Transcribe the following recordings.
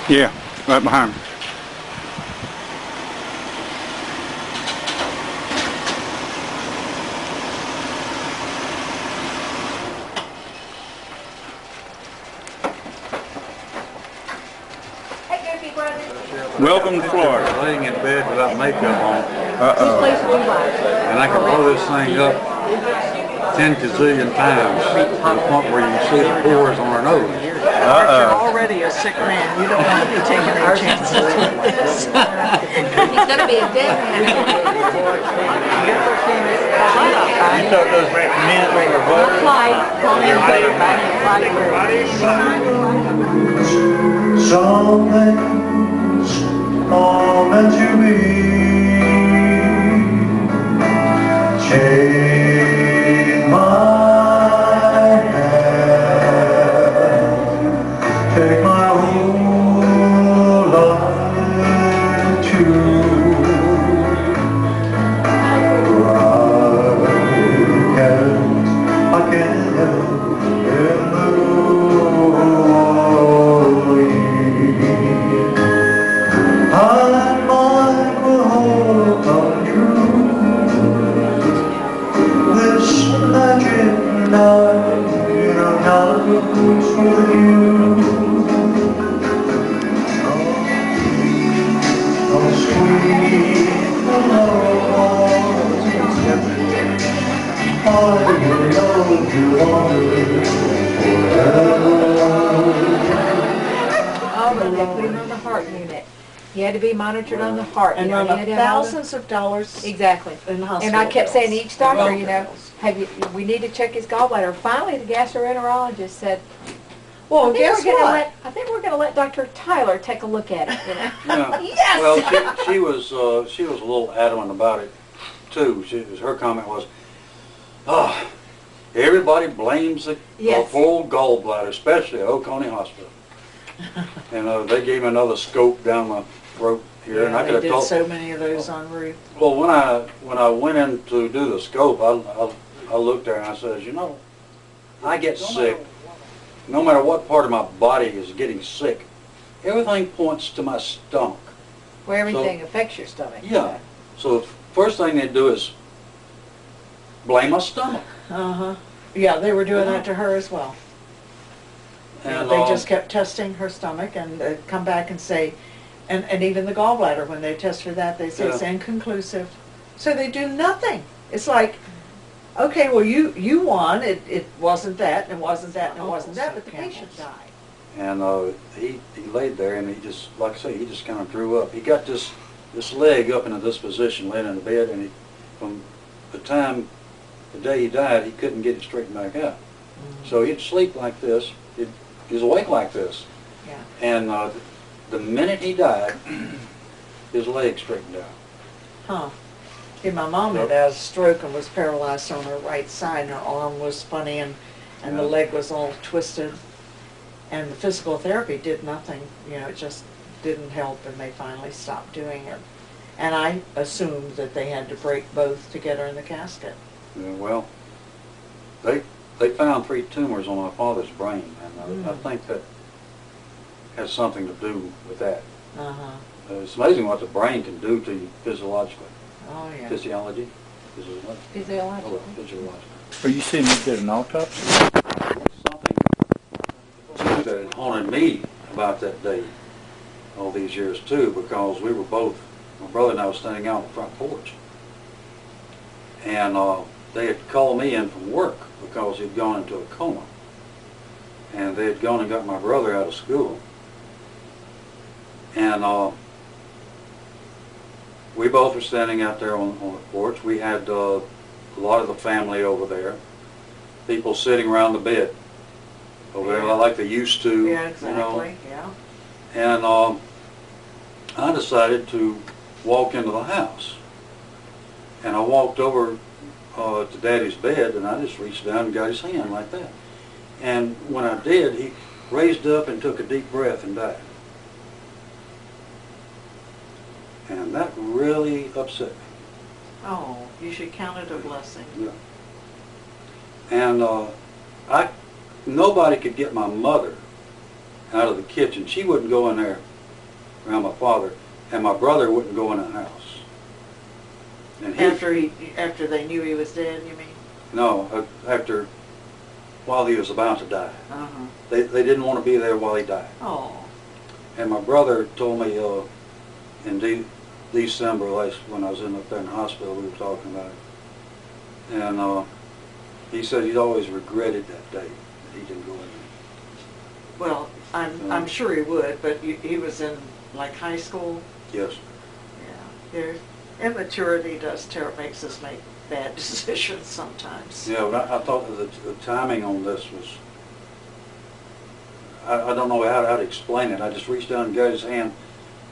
Yeah, right behind me. Welcome to Florida. Laying in bed without makeup on. Uh-oh. And I can blow this thing up 10 gazillion times to the point where you can see the pores on her nose. You're already a sick man. You don't want to be taking any chances with this. He's going to be a dead man. You thought those mint or butter? Some things are meant to be. Take my hand, take my whole life too. I can't help in the I might will hope come true. This magic night in a house with you. Oh, sweet love, I will love you forever. Oh, but they put him on the heart unit. He had to be monitored on the heart. And run up thousands of dollars Exactly. in hospital And I kept saying to bills. each doctor, you know, we need to check his gallbladder. Finally, the gastroenterologist said, Well, I guess what? think we're going to let Dr. Tyler take a look at it. You know? Yeah. Yes! Well, she was a little adamant about it too. Her comment was, everybody blames the full gallbladder, especially at Oconee Hospital. And they gave me another scope down my throat here, and I could have They told. did so many of those on Ruth. Well, when I went in to do the scope, I looked there and I said, you know, I get sick. No matter what part of my body is getting sick, everything points to my stomach. Where everything affects your stomach. Yeah. So the first thing they do is blame my stomach. Uh-huh. Yeah, they were doing that to her as well. And They just kept testing her stomach and they'd come back and say, and even the gallbladder, when they test for that, they say it's inconclusive. So they do nothing. It's like, okay, well, you won. It wasn't that, and it wasn't that, and it wasn't that, but the patient died. And he laid there, and he just, like I say, he just kind of drew up. He got this leg up into this position, laying in the bed, and from the day he died, he couldn't get it straightened back out. So he'd sleep like this. He was awake like this. Yeah. And the minute he died, his leg straightened out. Huh. Yeah, my mom had had a stroke and was paralyzed on her right side, and her arm was funny, and the leg was all twisted. And the physical therapy did nothing. You know, it just didn't help, and they finally stopped doing it. And I assumed that they had to break both to get her in the casket. Yeah, well, they found 3 tumors on my father's brain, and I think that has something to do with that. Uh-huh. It's amazing what the brain can do to you physiologically. Oh, yeah. Physiology? Physiological. Physiological. Are you saying you did an autopsy? Something that haunted me about that day all these years too, because we were both, my brother and I was standing out on the front porch. And they had called me in from work because he'd gone into a coma. And they had gone and got my brother out of school. And we both were standing out there on the porch. We had a lot of the family over there, people sitting around the bed over there like they used to. Yeah, exactly. You know? And I decided to walk into the house. And I walked over to Daddy's bed, and I just reached down and got his hand like that. And when I did, he raised up and took a deep breath and died. And that really upset me. Oh, you should count it a blessing. Yeah. And nobody could get my mother out of the kitchen. She wouldn't go in there around my father, and my brother wouldn't go in the house. And After they knew he was dead, you mean? No, while he was about to die. Uh-huh. They didn't want to be there while he died. Oh. And my brother told me in December, when I was up there in the hospital, we were talking about it. And he said he'd always regretted that day that he didn't go in. Well, I'm sure he would, but he was in like high school. Yes. Yeah. Immaturity makes us make bad decisions sometimes. Yeah, but I thought that the timing on this was, I don't know how to explain it. I just reached down and got his hand,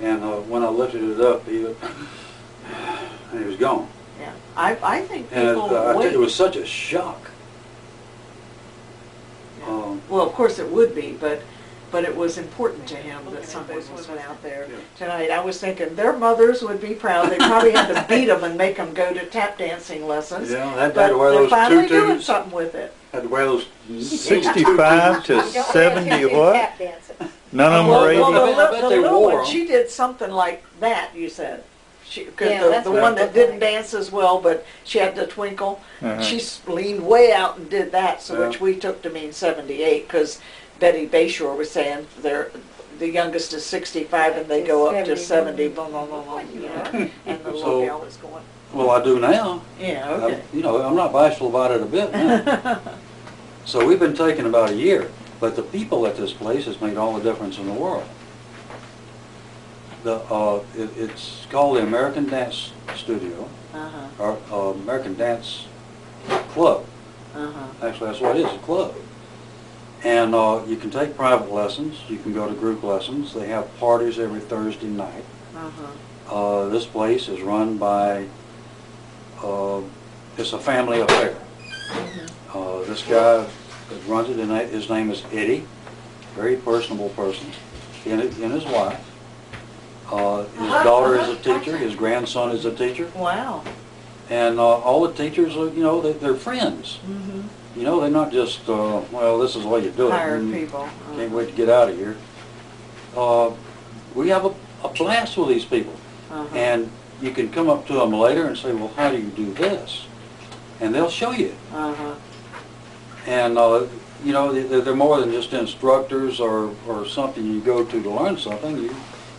and when I lifted it up, and he was gone. Yeah, I think And people wait. it was such a shock. Well, of course it would be, but it was important to him that someone was out there tonight. I was thinking their mothers would be proud. They probably had to beat them and make them go to tap dancing lessons. Yeah, they had but to wear they're those finally doing tutus. something with it. Had to wear those 65 to 70 or what? None of them Well, are 80. I bet the they little wore one, 'em. she did something like that, you said. Because Yeah, that's the what one it that looked didn't like. dance as well, but she had the twinkle, Uh-huh. she leaned way out and did that, so Yeah. which we took to mean 78, because Betty Bayshore was saying the youngest is 65 and they go up to 70, blah, blah, blah, blah, you know, and the little gal was going, Well, I do now. yeah, okay. I'm not bashful about it a bit now. So we've been taking about a year, but the people at this place has made all the difference in the world. It's called the American Dance Studio, Uh-huh, or American Dance Club. uh-huh, Actually, that's what it is, a club. And you can take private lessons, you can go to group lessons. They have parties every Thursday night. uh-huh. This place is run by, it's a family affair. This guy that runs it, and his name is Eddie, very personable person, and his wife. His daughter is a teacher, his grandson is a teacher, Wow. and all the teachers are, they're friends. Mm-hmm. They're not just, well, this is the way you do it. Hired and people. Can't wait to get out of here. We have a blast with these people. Uh-huh. And you can come up to them later and say, well, how do you do this? And they'll show you. Uh-huh. And, they're more than just instructors or something you go to learn something.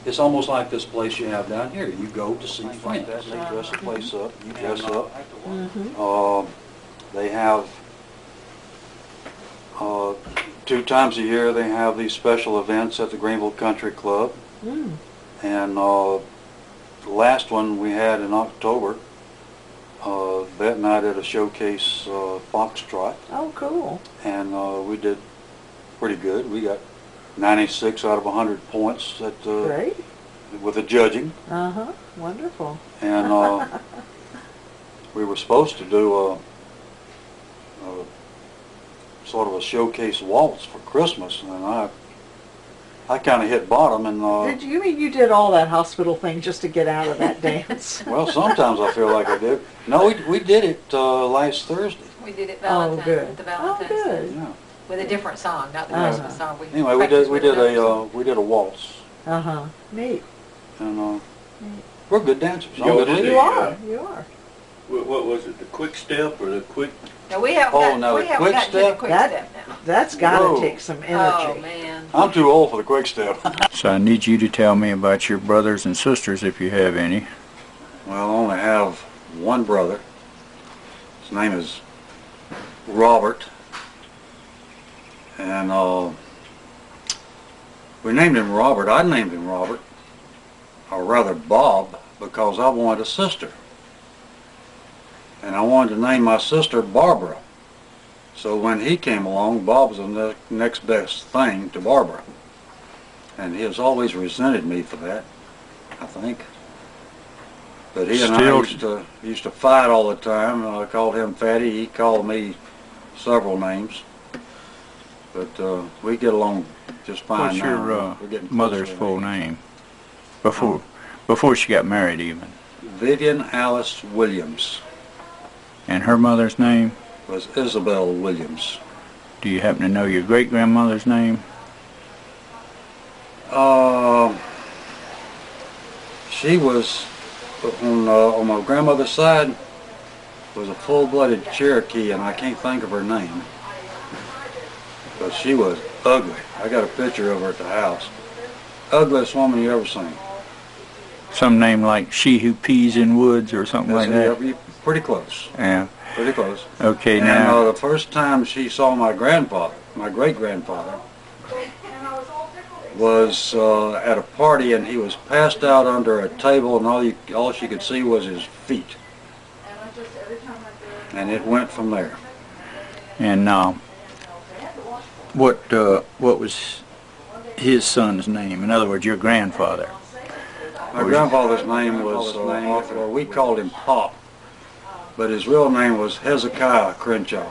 It's almost like this place you have down here. You go to see friends. They dress the place up. You dress up. Mm-hmm. They have, 2 times a year, they have these special events at the Greenville Country Club. Mm. And the last one we had in October, Bette and I did a showcase foxtrot, Oh, cool. and we did pretty good. We got 96 out of 100 points Great. with the judging, Uh-huh. Wonderful. and we were supposed to do a sort of a showcase waltz for Christmas, and I kind of hit bottom, and You mean you did all that hospital thing just to get out of that dance? well, sometimes I feel like I did. No, we did it last Thursday. We did it Oh, Valentine's, good. with the Oh, Valentine's good. Day, Yeah. with a different song, not the Uh-huh. Christmas song. Anyway, practiced with another song. we did a waltz, Uh-huh. Neat. and we're good dancers. I'm Y'all good did leader. You are. You are. What was it, the quick step or the quick? No, we haven't Oh, got, no, we the haven't quick got to the step? quick That- step now. That's got Whoa. to take some Oh, energy. man. I'm too old for the quick step. So I need you to tell me about your brothers and sisters, if you have any. Well, I only have one brother. His name is Robert, and we named him Robert. I named him Robert, or rather Bob, because I wanted a sister. And I wanted to name my sister Barbara. So when he came along, Bob was the next best thing to Barbara. And he has always resented me for that, I think. But he and I used to fight all the time. I called him Fatty. He called me several names. But we get along just fine What's now. your We're getting mother's closer. full name? Before she got married even. Vivian Alice Williams And her mother's name? was Isabel Williams. Do you happen to know your great-grandmother's name? she was, on my grandmother's side, was a full-blooded Cherokee, and I can't think of her name. But she was ugly. I got a picture of her at the house. Ugliest woman you ever seen. Some name like She Who Pees in Woods or something like that? Yeah, pretty close. Yeah. Pretty close. Okay, And now. the first time she saw my grandfather, my great-grandfather, was at a party, and he was passed out under a table, and all she could see was his feet. And it went from there. And what was his son's name? In other words, your grandfather. My grandfather's name was, or we called him Pop, but his real name was Hezekiah Crenshaw.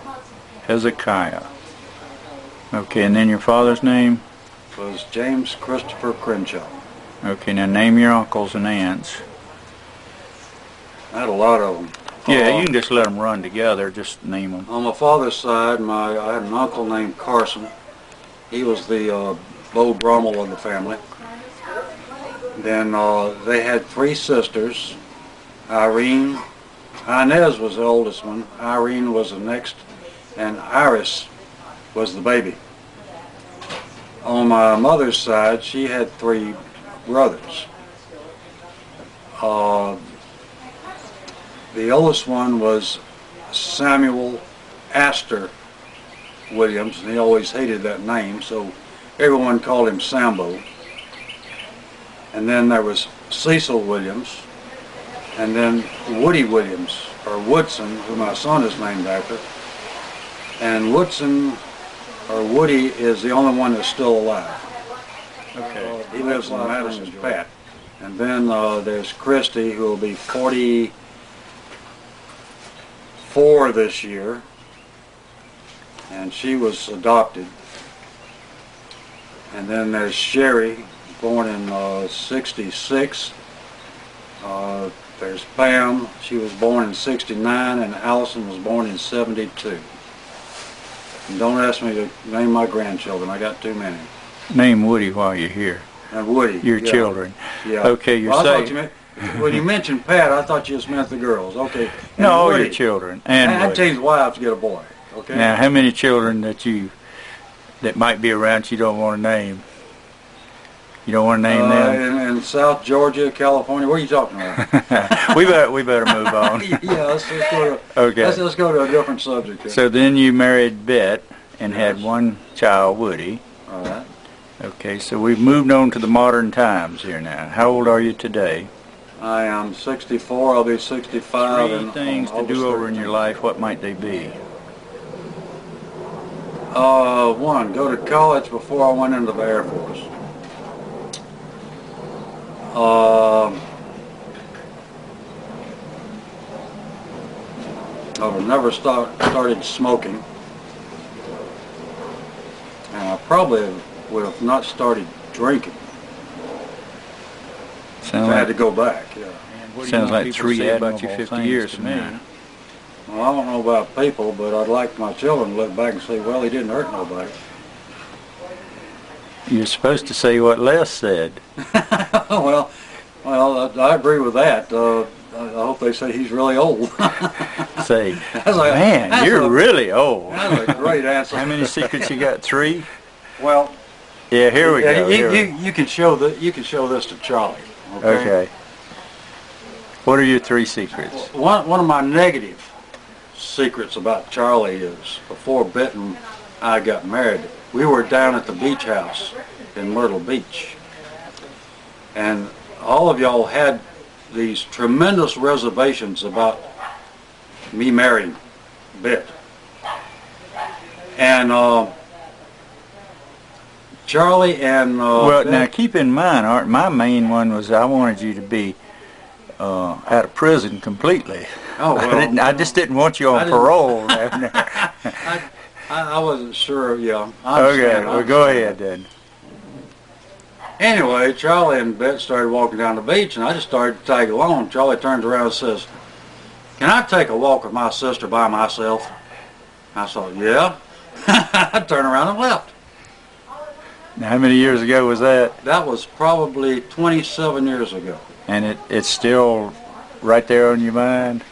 Hezekiah. Okay, and then your father's name? Was James Christopher Crenshaw. Okay, now name your uncles and aunts. I had a lot of them. Yeah, you can just let them run together, just name them. On my father's side, I had an uncle named Carson. He was the Beau Brummel of the family. Then they had 3 sisters. Irene, Inez was the oldest one. Irene was the next, and Iris was the baby. On my mother's side, she had 3 brothers. The oldest one was Samuel Astor Williams, and he always hated that name, so everyone called him Sambo. And then there was Cecil Williams, and then Woody Williams, or Woodson, who my son is named after. And Woodson, or Woody, is the only one that's still alive. Okay. He lives in Madison, Pat. And then there's Christy, who will be 44 this year, and she was adopted. And then there's Sherry, born in 66. There's Pam, she was born in 69, and Allison was born in 72. And don't ask me to name my grandchildren, I got too many. Name Woody while you're here. And Woody. Your children. Yeah. Okay, you're well, saying. When you mentioned Pat, I thought you just meant the girls. Okay. And No, all Woody. your children. And I'd Woody. change the wife to get a boy. Okay. Now, how many children that might be around you don't want to name? You don't want to name them? In South Georgia, California. Where are you talking about? we better move on. Yeah, let's go to, Okay. let's go to a different subject here. So then you married Bet and had Yes. one child, Woody. All right. Okay, so we've moved on to the modern times here now. How old are you today? I am 64. I'll be 65. 3 in things to August do over in 13th. your life. What might they be? 1, go to college before I went into the Air Force. I would have never started smoking, and I probably would have not started drinking. Sounds I had to like, go back. Yeah. sounds like 3 admirable 50 years from now. Well, I don't know about people, but I'd like my children to look back and say, well, he didn't hurt nobody. You're supposed to say what Les said. well, I agree with that. I hope they say he's really old. Say, That's man, you're a- really old. That's a great answer. How many secrets you got? 3? Well, Yeah, here we go. You can show this to Charlie. Okay. What are your 3 secrets? One of my negative secrets about Charlie is before Bet and I got married, we were down at the beach house in Myrtle Beach, and all of y'all had these tremendous reservations about me marrying Bet. And Charlie and Well, Bet, now keep in mind, Art, my main one was I wanted you to be out of prison completely. oh well, I just didn't want you I on didn't- parole down there. I wasn't sure. Yeah. I Okay, understand, I well go understand. ahead then. Anyway, Charlie and Bet started walking down the beach, and I just started to tag along. Charlie turns around and says, "Can I take a walk with my sister by myself?" I thought, "Yeah." I turned around and left. Now, how many years ago was that? That was probably 27 years ago. And it's still right there on your mind?